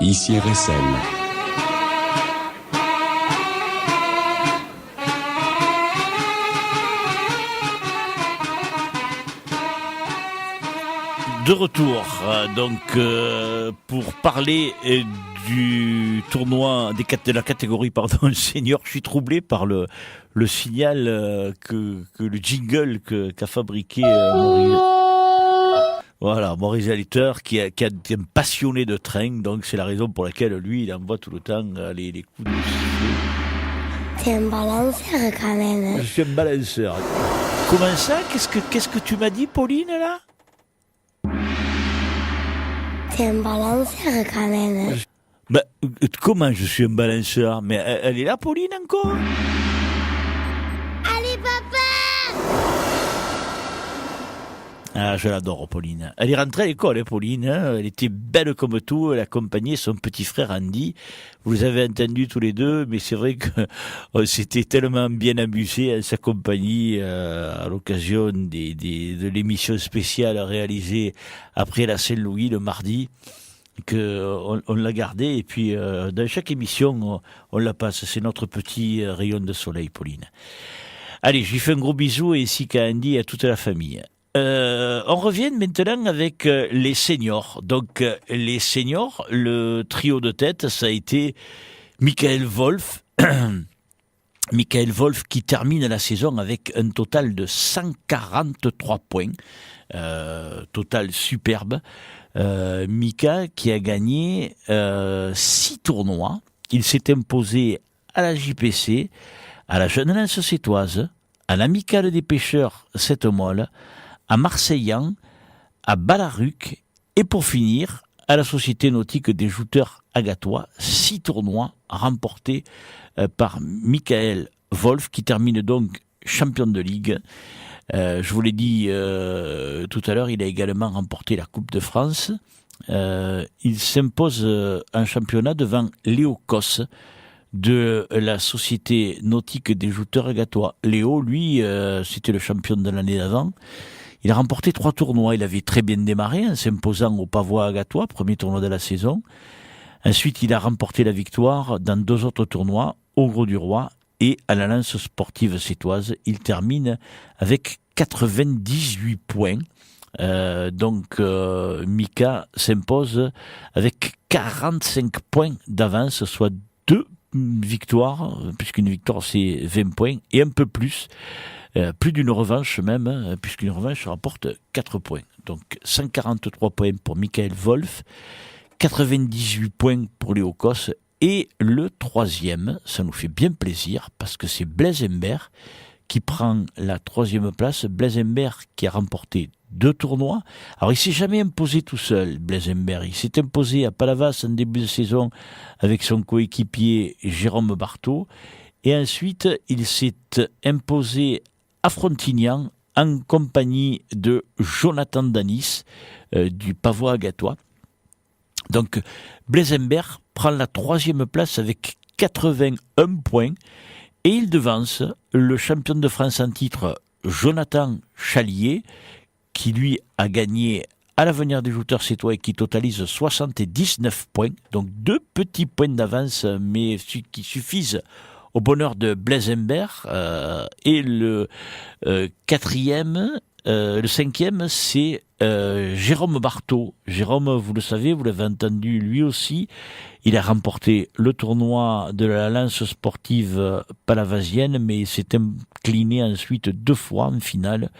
Ici RSL. De retour, pour parler du tournoi de la catégorie senior. Je suis troublé par le signal que le jingle qu'a fabriqué mon réalisateur qui est un passionné de train, donc c'est la raison pour laquelle lui il envoie tout le temps les coups de sifflet. T'es un balanceur quand même. Je suis un balanceur. Comment ça? Qu'est-ce que tu m'as dit, Pauline, là? T'es un balanceur quand même. Comment je suis un balanceur? Mais elle est là, Pauline, encore? Allez, papa! Ah, je l'adore, Pauline. Elle est rentrée à l'école, Pauline. Elle était belle comme tout. Elle accompagnait son petit frère Andy. Vous les avez entendus tous les deux, mais c'est vrai que on s'était tellement bien amusé à sa compagnie à l'occasion de l'émission spéciale réalisée après la Saint-Louis le mardi, que on l'a gardée. Et puis, dans chaque émission, on la passe. C'est notre petit rayon de soleil, Pauline. Allez, je lui fais un gros bisou ainsi qu'à Andy et à toute la famille. On revient maintenant avec les seniors. Donc les seniors, le trio de tête, ça a été Michael Wolf. Michael Wolf qui termine la saison avec un total de 143 points. Total superbe. Mika qui a gagné 6 tournois. Il s'est imposé à la JPC, à la Jeune Lance Sétoise, à l'Amicale des Pêcheurs Sept-Molles, à Marseillan, à Balaruc et pour finir à la Société Nautique des Jouteurs Agatois. 6 tournois remportés par Michael Wolf qui termine donc champion de ligue. Je vous l'ai dit tout à l'heure, il a également remporté la Coupe de France. Il s'impose en championnat devant Léo Cosse de la Société Nautique des Jouteurs Agatois. Léo, lui, c'était le champion de l'année d'avant. Il a remporté 3 tournois. Il avait très bien démarré en s'imposant au Pavois Agatois, premier tournoi de la saison. Ensuite, il a remporté la victoire dans 2 autres tournois, au Gros du Roi et à la Lance Sportive Sétoise. Il termine avec 98 points. Mika s'impose avec 45 points d'avance, soit 2 victoires, puisqu'une victoire c'est 20 points, et un peu plus. Plus d'une revanche même, puisqu'une revanche rapporte 4 points. Donc 143 points pour Michael Wolf, 98 points pour Léo Cosse, et le troisième, ça nous fait bien plaisir, parce que c'est Blaise Humbert qui prend la 3e place. Blaise Humbert qui a remporté 2 tournois. Alors il s'est jamais imposé tout seul, Blaise Humbert. Il s'est imposé à Palavas en début de saison avec son coéquipier Jérôme Barthaud, et ensuite il s'est imposé à Frontignan en compagnie de Jonathan Danis du Pavois Agatois. Donc Blaise Humbert prend la 3e place avec 81 points et il devance le champion de France en titre Jonathan Chalier qui lui a gagné à l'Avenir des Jouteurs Sétois et qui totalise 79 points. Donc 2 petits points d'avance mais qui suffisent au bonheur de Blaise Humbert. Et le 4e, le 5e, c'est Jérôme Barthaud. Jérôme, vous le savez, vous l'avez entendu lui aussi, il a remporté le tournoi de la Lance Sportive palavasienne, mais il s'est incliné ensuite 2 fois en finale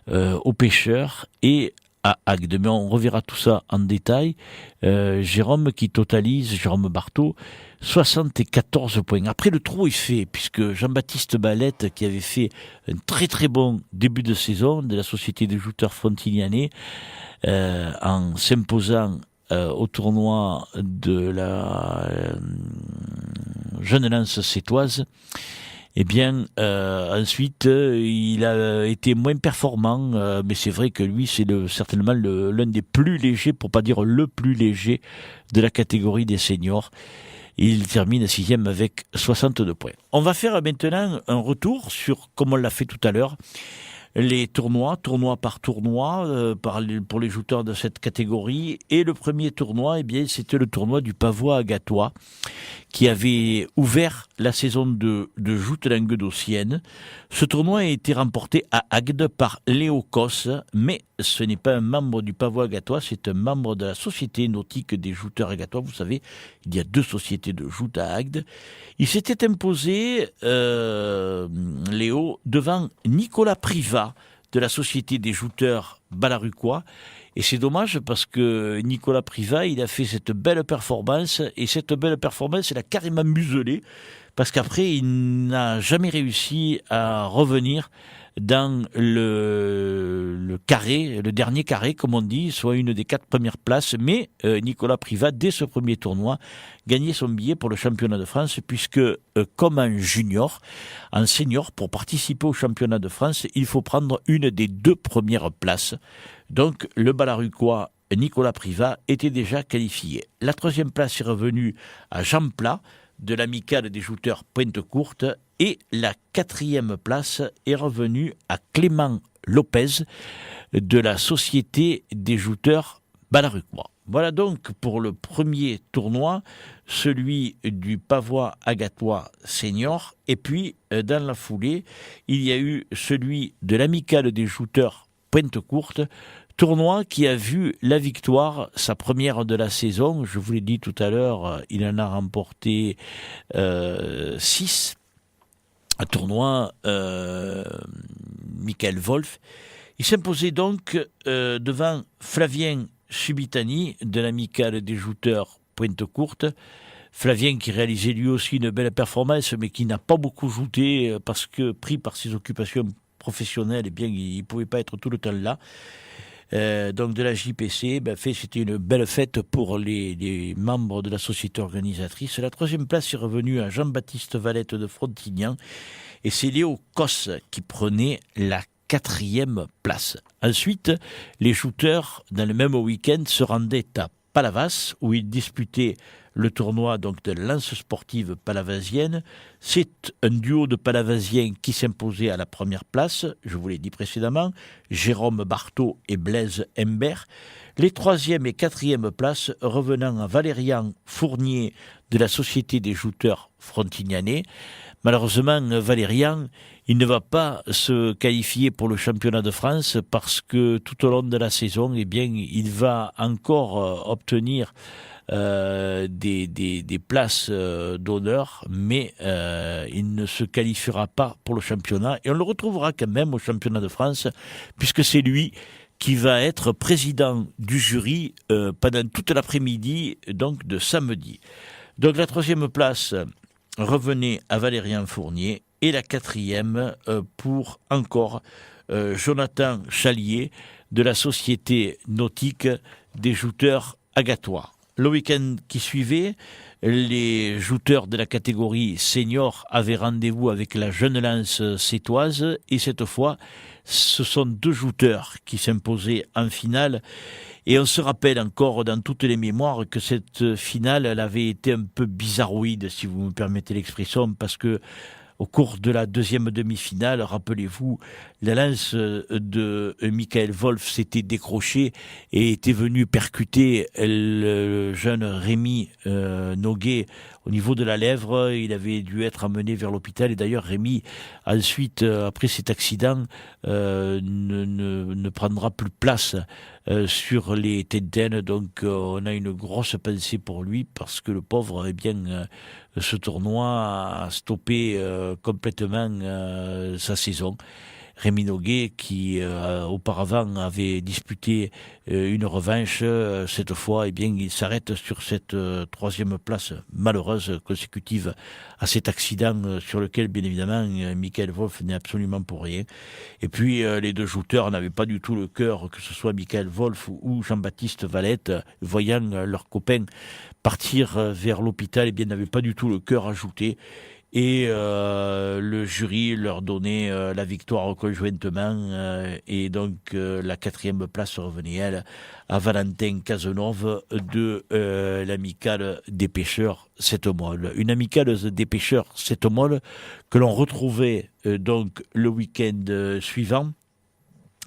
aux Pêcheurs et à Agde. Mais on reverra tout ça en détail. Jérôme Barthaud, 74 points. Après, le trou est fait, puisque Jean-Baptiste Balette, qui avait fait un très très bon début de saison de la Société des Jouteurs Frontignanais, en s'imposant au tournoi de la Jeune Lance Sétoise, eh bien, ensuite, il a été moins performant, mais c'est vrai que lui, c'est certainement l'un des plus légers, pour pas dire le plus léger, de la catégorie des seniors. Il termine 6e avec 62 points. On va faire maintenant un retour sur, comme on l'a fait tout à l'heure, les tournois par tournoi, pour les jouteurs de cette catégorie. Et le premier tournoi, c'était le tournoi du Pavois à Gatois, qui avait ouvert la saison de joute languedocienne. Ce tournoi a été remporté à Agde par Léo Cos, mais ce n'est pas un membre du Pavois Gatois, c'est un membre de la Société nautique des jouteurs gatois. Vous savez, il y a 2 sociétés de joute à Agde. Il s'était imposé, Léo, devant Nicolas Privat de la Société des jouteurs balaruquois. Et c'est dommage parce que Nicolas Privat, il a fait cette belle performance, et cette belle performance, il a carrément muselé, parce qu'après, il n'a jamais réussi à revenir dans le carré, le dernier carré, comme on dit, soit une des 4 premières places. Mais Nicolas Privat, dès ce premier tournoi, gagnait son billet pour le championnat de France, puisque comme en junior, en senior, pour participer au championnat de France, il faut prendre une des 2 premières places. Donc le Balaruquois Nicolas Privat était déjà qualifié. La 3e place est revenue à Jean Plat, de l'amicale des jouteurs Pointe-Courte, et la 4e place est revenue à Clément Lopez de la Société des jouteurs balaruquois. Voilà donc pour le premier tournoi, celui du Pavois à Gatois senior. Et puis, dans la foulée, il y a eu celui de l'amicale des jouteurs Pointe-Courte, tournoi qui a vu la victoire, sa première de la saison. Je vous l'ai dit tout à l'heure, il en a remporté 6. Un tournoi, Michael Wolf. Il s'imposait donc devant Flavien Subitani de l'amicale des jouteurs Pointe-Courte. Flavien qui réalisait lui aussi une belle performance, mais qui n'a pas beaucoup jouté parce que, pris par ses occupations professionnelles, il ne pouvait pas être tout le temps là. Donc de la JPC, c'était une belle fête pour les membres de la société organisatrice. La 3e place est revenue à Jean-Baptiste Valette de Frontignan, et c'est Léo Cos qui prenait la 4e place. Ensuite, les shooters, dans le même week-end, se rendaient à Palavas, où ils disputaient le tournoi donc de lance sportive palavasienne. C'est un duo de palavasiens qui s'imposait à la première place, je vous l'ai dit précédemment, Jérôme Barthaud et Blaise Humbert. Les 3e et 4e places revenant à Valérian Fournier de la Société des jouteurs frontignanais. Malheureusement, Valérian, il ne va pas se qualifier pour le championnat de France parce que tout au long de la saison, il va encore obtenir des places d'honneur, mais il ne se qualifiera pas pour le championnat. Et on le retrouvera quand même au championnat de France, puisque c'est lui qui va être président du jury pendant toute l'après-midi, donc de samedi. Donc la 3e place revenait à Valérien Fournier, et la 4e pour encore Jonathan Chalier de la Société nautique des jouteurs agatois. Le week-end qui suivait, les jouteurs de la catégorie senior avaient rendez-vous avec la Jeune Lance sétoise, et cette fois, ce sont 2 jouteurs qui s'imposaient en finale. Et on se rappelle encore dans toutes les mémoires que cette finale, elle avait été un peu bizarroïde, si vous me permettez l'expression, parce que au cours de la 2e demi-finale, rappelez-vous, la lance de Michael Wolf s'était décrochée et était venue percuter le jeune Rémi Noguet au niveau de la lèvre. Il avait dû être emmené vers l'hôpital, et d'ailleurs Rémi, ensuite, après cet accident, ne prendra plus place sur les Tintaines. Donc on a une grosse pensée pour lui, parce que le pauvre, ce tournoi a stoppé complètement sa saison. Rémi Noguet, qui auparavant avait disputé une revanche, cette fois, il s'arrête sur cette 3e place malheureuse consécutive à cet accident sur lequel, bien évidemment, Michael Wolf n'est absolument pour rien. Et puis, les 2 jouteurs n'avaient pas du tout le cœur, que ce soit Michael Wolf ou Jean-Baptiste Valette, voyant leurs copains partir vers l'hôpital, n'avaient pas du tout le cœur à jouter. Et le jury leur donnait la victoire conjointement, et donc la 4e place revenait, elle, à Valentin Cazenove de l'amicale des pêcheurs Sept-Molle. Une amicale des pêcheurs Sept-Molle que l'on retrouvait donc le week-end suivant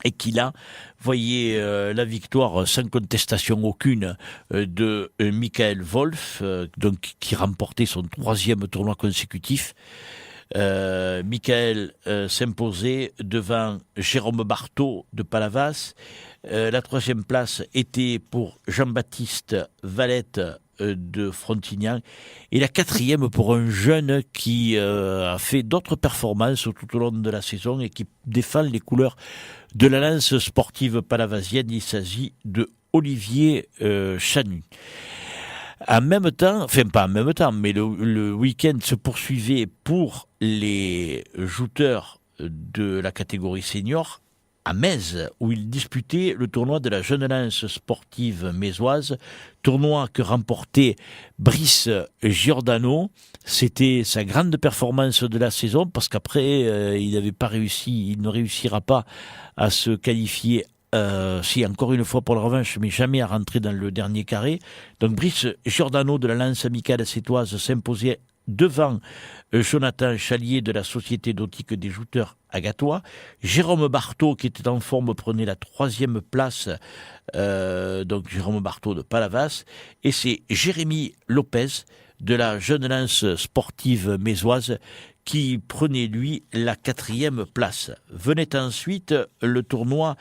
et qui là voyait la victoire sans contestation aucune de Michael Wolf, donc qui remportait son 3e tournoi consécutif. Michael s'imposait devant Jérôme Barthaud de Palavas. La 3e place était pour Jean-Baptiste Valette de Frontignan, et la 4e pour un jeune qui a fait d'autres performances tout au long de la saison et qui défend les couleurs de la lance sportive palavasienne. Il s'agit de Olivier Chanu. En même temps, enfin pas en même temps, mais le week-end se poursuivait pour les jouteurs de la catégorie senior à Metz, où il disputait le tournoi de la jeune lance sportive mésoise, tournoi que remportait Brice Giordano. C'était sa grande performance de la saison, parce qu'après, il ne réussira pas à se qualifier, si encore une fois pour la revanche, mais jamais à rentrer dans le dernier carré. Donc Brice Giordano de la lance amicale sétoise s'imposait devant Jonathan Chalier de la Société nautique des jouteurs agatois. Jérôme Barthaud, qui était en forme, prenait la 3e place, donc Jérôme Barthaud de Palavas. Et c'est Jérémy Lopez de la jeune lance sportive mésoise qui prenait, lui, la 4e place. Venait ensuite le tournoi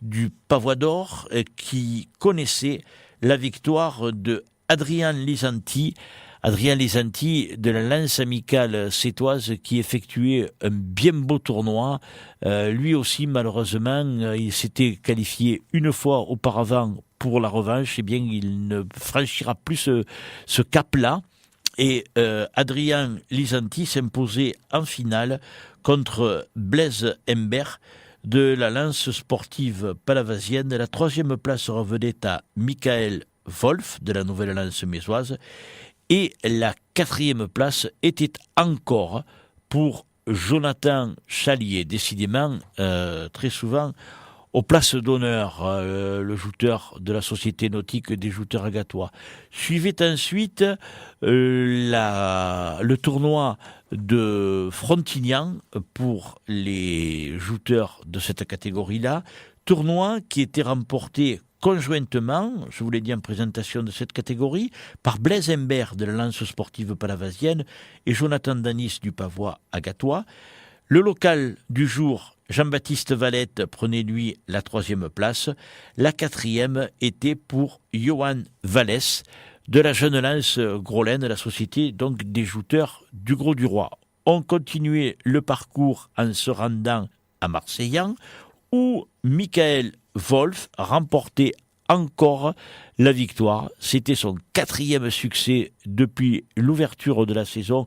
du Pavois d'Or, qui connaissait la victoire de Adrien Lisanti de la lance amicale sétoise, qui effectuait un bien beau tournoi. Lui aussi, malheureusement, il s'était qualifié une fois auparavant pour la revanche. Eh bien, il ne franchira plus ce cap-là. Et Adrien Lisanti s'imposait en finale contre Blaise Humbert de la lance sportive palavasienne. La 3e place revenait à Michael Wolf de la nouvelle lance mésoise. Et la 4e place était encore pour Jonathan Chalier. Décidément, très souvent, aux places d'honneur, le jouteur de la Société nautique des jouteurs agatois. Suivait ensuite le tournoi de Frontignan pour les jouteurs de cette catégorie-là. Tournoi qui était remporté conjointement, je vous l'ai dit en présentation de cette catégorie, par Blaise Humbert de la lance sportive palavasienne et Jonathan Danis du Pavois agatois. Le local du jour, Jean-Baptiste Valette, prenait lui la 3e place. La 4e était pour Johan Vallès de la jeune lance Groslaine, la société donc des jouteurs du Gros du Roi. On continuait le parcours en se rendant à Marseillan, où Michael Wolf remportait encore la victoire. C'était son 4e succès depuis l'ouverture de la saison.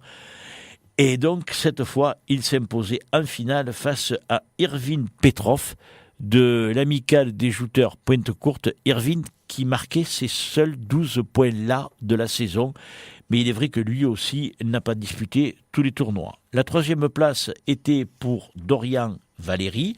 Et donc, cette fois, il s'imposait en finale face à Irvine Petrov de l'amicale des jouteurs Pointe-Courte. Irvine qui marquait ses seuls 12 points là de la saison. Mais il est vrai que lui aussi n'a pas disputé tous les tournois. La 3e place était pour Dorian Valéry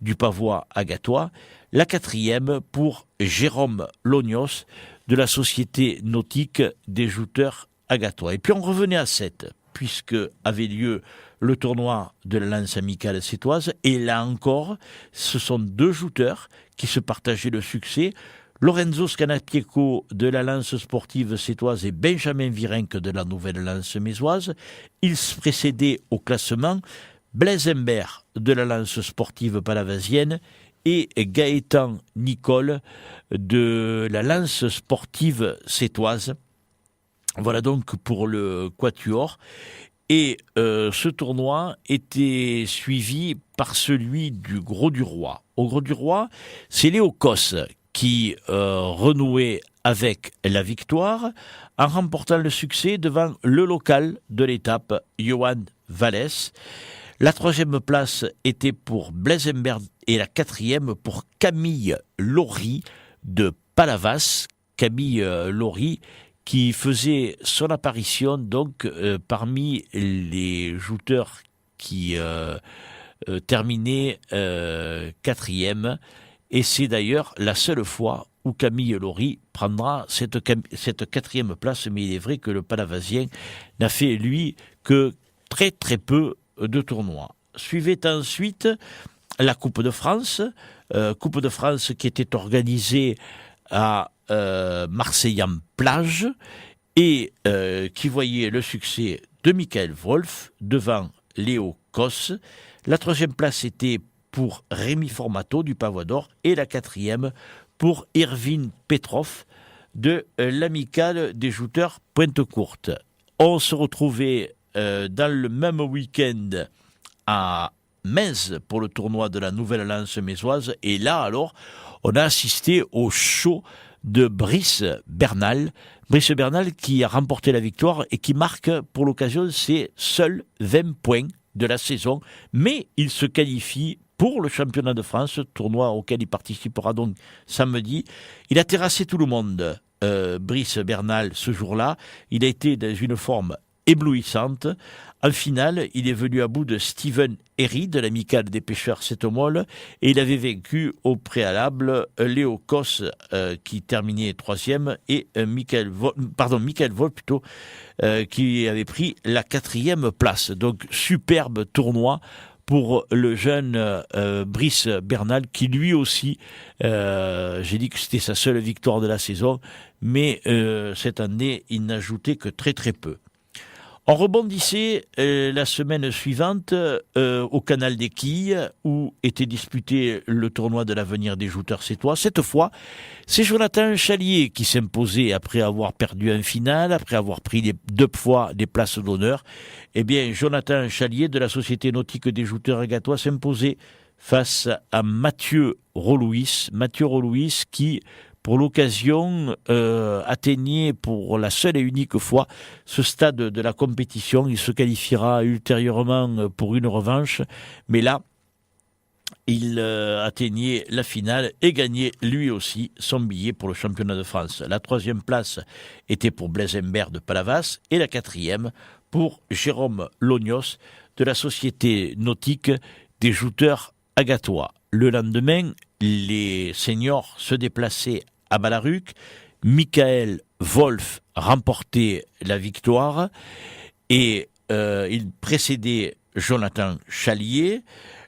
du Pavois agatois. La 4e pour Jérôme Lognos de la Société nautique des jouteurs agatois. Et puis on revenait à 7, puisque avait lieu le tournoi de la lance amicale sétoise. Et là encore, ce sont 2 jouteurs qui se partageaient le succès. Lorenzo Scanapieco de la lance sportive sétoise et Benjamin Virenque de la nouvelle lance mésoise. Ils se précédaient au classement Blaise Humbert de la lance sportive palavasienne et Gaëtan Nicole de la lance sportive sétoise. Voilà donc pour le quatuor. Et ce tournoi était suivi par celui du Gros du Roi. Au Gros du Roi, c'est Léo Cosse qui renouait avec la victoire en remportant le succès devant le local de l'étape, Johan Vallès. La 3e place était pour Blaise Humbert et la 4e pour Camille Laurie de Palavas. Camille Laurie qui faisait son apparition donc parmi les jouteurs qui terminaient 4e. Et c'est d'ailleurs la seule fois où Camille Laurie prendra cette 4e place. Mais il est vrai que le Palavasien n'a fait, lui, que très très peu de tournois. Suivait ensuite la Coupe de France qui était organisée à Marseille-en-Plage et qui voyait le succès de Michael Wolf devant Léo Koss. La troisième place était pour Rémi Formato du Pavois d'Or et la quatrième pour Irvine Petrov de l'Amicale des Jouteurs Pointe-Courte. On se retrouvait dans le même week-end à Metz pour le tournoi de la Nouvelle Lance mésoise et là alors on a assisté au show de Brice Bernal qui a remporté la victoire et qui marque pour l'occasion ses seuls 20 points de la saison, mais il se qualifie pour le championnat de France, tournoi auquel il participera donc samedi. Il a terrassé tout le monde, Brice Bernal, ce jour-là. Il a été dans une forme éblouissante. En finale, il est venu à bout de Steven Herry de l'Amicale des Pêcheurs Sept-Molle et il avait vaincu au préalable Léo Koss qui terminait troisième et Michael Wolf plutôt qui avait pris la quatrième place. Donc superbe tournoi pour le jeune Brice Bernal qui lui aussi, j'ai dit que c'était sa seule victoire de la saison, mais cette année il n'a ajouté que très très peu. On rebondissait la semaine suivante au Canal des Quilles où était disputé le tournoi de l'avenir des jouteurs sétois. Cette fois, c'est Jonathan Chalier qui s'imposait après avoir perdu en finale, après avoir pris 2 fois des places d'honneur. Eh bien, Jonathan Chalier de la Société Nautique des Jouteurs Agatois s'imposait face à Mathieu Rolouis. Mathieu Rolouis qui, pour l'occasion, atteignait pour la seule et unique fois ce stade de la compétition. Il se qualifiera ultérieurement pour une revanche, mais là, il atteignait la finale et gagnait lui aussi son billet pour le championnat de France. La troisième place était pour Blaise Imbert de Palavas et la quatrième pour Jérôme Lognos de la Société Nautique des Jouteurs Agatois. Le lendemain, les seniors se déplaçaient à Balaruc. Michael Wolf remportait la victoire et il précédait Jonathan Chalier.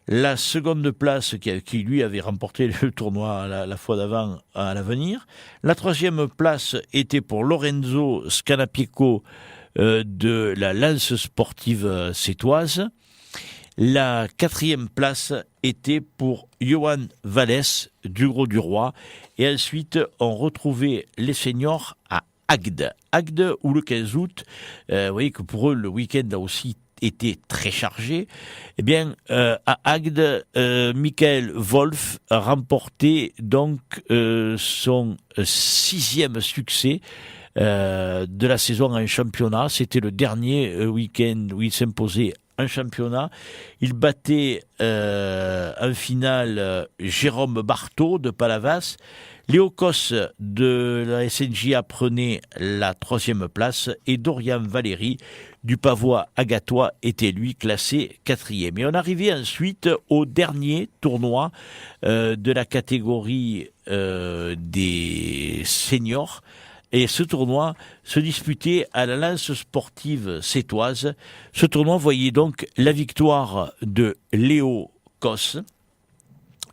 La seconde place qui lui avait remporté le tournoi la fois d'avant à l'avenir. La troisième place était pour Lorenzo Scanapico de la Lance sportive sétoise. La quatrième place était pour Johan Vallès du Gros-du-Roi. Et ensuite, on retrouvait les seniors à Agde. Agde, où le 15 août, vous voyez que pour eux, le week-end a aussi été très chargé. Eh bien, à Agde, Michael Wolf remportait donc son 6e succès de la saison en championnat. C'était le dernier week-end où il s'imposait en championnat. Il battait en finale Jérôme Barthaud de Palavas. Léo Koss de la SNJA prenait la troisième place et Dorian Valéry du Pavois Agatois était lui classé quatrième. Et on arrivait ensuite au dernier tournoi de la catégorie des seniors. Et ce tournoi se disputait à la Lance sportive sétoise. Ce tournoi voyait donc la victoire de Léo Koss.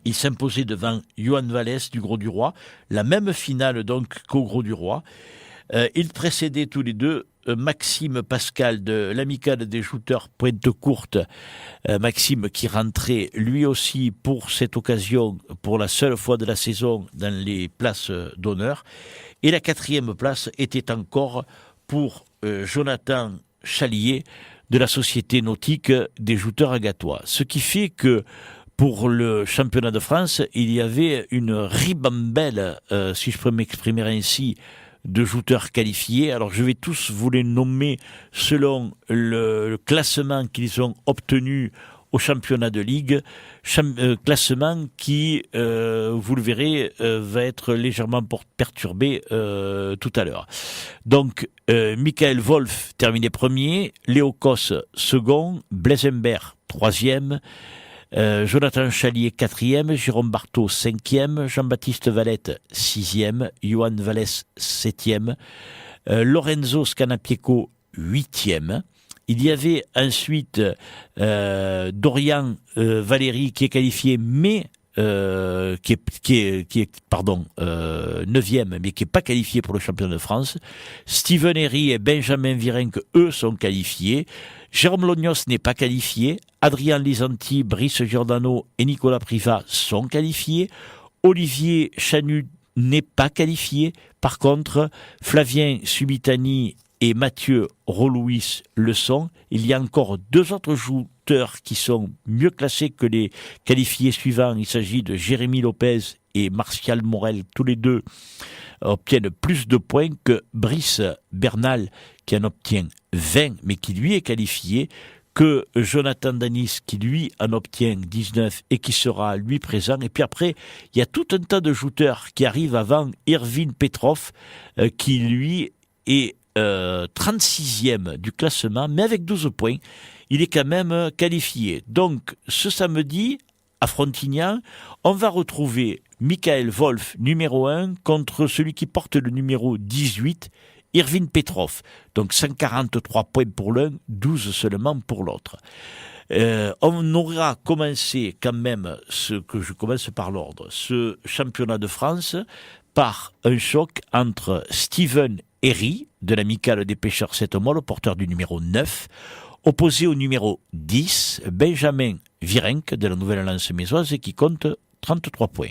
Il s'imposait devant Johan Vallès du Gros-du-Roi. La même finale donc qu'au Gros-du-Roi. Ils précédaient tous les deux Maxime Pascal de l'Amicale des Jouteurs Pointe-Courte. Maxime qui rentrait lui aussi pour cette occasion, pour la seule fois de la saison, dans les places d'honneur. Et la quatrième place était encore pour Jonathan Chalier de la Société Nautique des Jouteurs Agatois. Ce qui fait que pour le championnat de France, il y avait une ribambelle, si je peux m'exprimer ainsi, de jouteurs qualifiés. Alors je vais tous vous les nommer selon le classement qu'ils ont obtenu au championnat de ligue, classement qui, vous le verrez, va être légèrement perturbé tout à l'heure. Donc, Michael Wolf terminé premier, Léo Koss second, Blaise Imbert troisième, Jonathan Chalier quatrième, Jérôme Barthaud cinquième, Jean-Baptiste Valette sixième, Johan Vallès septième, Lorenzo Scanapico huitième. Il y avait ensuite Dorian Valéry qui est qualifié, mais qui est 9e, mais qui n'est pas qualifié pour le championnat de France. Steven Herry et Benjamin Virenque, eux, sont qualifiés. Jérôme Lognos n'est pas qualifié. Adrien Lisanti, Brice Giordano et Nicolas Privat sont qualifiés. Olivier Chanu n'est pas qualifié. Par contre, Flavien Subitani et Mathieu Rolouis le sont. Il y a encore 2 autres joueurs qui sont mieux classés que les qualifiés suivants. Il s'agit de Jérémy Lopez et Martial Morel. Tous les deux obtiennent plus de points que Brice Bernal, qui en obtient 20, mais qui lui est qualifié, que Jonathan Danis, qui lui en obtient 19 et qui sera lui présent. Et puis après, il y a tout un tas de joueurs qui arrivent avant Irvin Petrov, qui lui est 36e du classement, mais avec 12 points, il est quand même qualifié. Donc, ce samedi, à Frontignan, on va retrouver Michael Wolf, numéro 1, contre celui qui porte le numéro 18, Irvin Petrov. Donc 143 points pour l'un, 12 seulement pour l'autre. On aura commencé quand même, je commence par l'ordre, ce championnat de France par un choc entre Steven Herry, de l'amicale des pêcheurs 7 mois, le porteur du numéro 9, opposé au numéro 10, Benjamin Virenque, de la Nouvelle-Alliance mésoise, qui compte 33 points.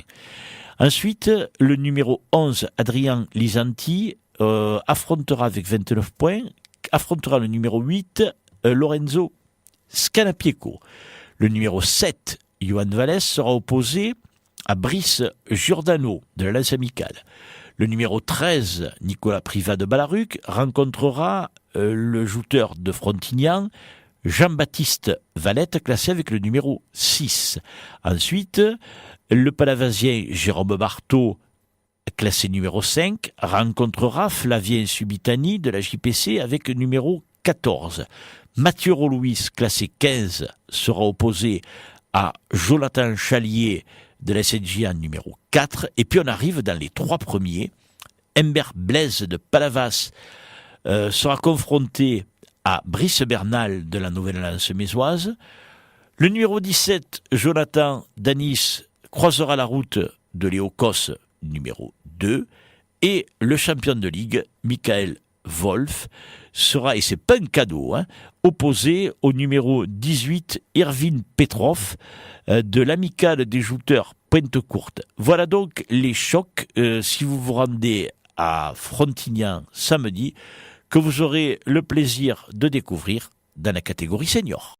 Ensuite, le numéro 11, Adrien Lisanti, affrontera avec 29 points, affrontera le numéro 8, Lorenzo Scannapieco. Le numéro 7, Johan Vallès, sera opposé à Brice Giordano, de la Lance Amicale. Le numéro 13, Nicolas Privat de Balaruc, rencontrera le joueur de Frontignan, Jean-Baptiste Valette, classé avec le numéro 6. Ensuite, le Palavasien Jérôme Barthaud, classé numéro 5, rencontrera Flavien Subitani de la JPC avec le numéro 14. Mathieu Rolouis, classé 15, sera opposé à Jonathan Chalier de la SNJ numéro 4. Et puis on arrive dans les 3 premiers. Humbert Blaise de Palavas sera confronté à Brice Bernal de la Nouvelle-Alliance mésoise. Le numéro 17, Jonathan Danis, croisera la route de Léo Cos, numéro 2. Et le champion de ligue, Michael Wolf, sera, et c'est pas un cadeau, opposé au numéro 18, Irvin Petrov, de l'amicale des jouteurs Pointe-Courte. Voilà donc les chocs, si vous vous rendez à Frontignan samedi, que vous aurez le plaisir de découvrir dans la catégorie senior.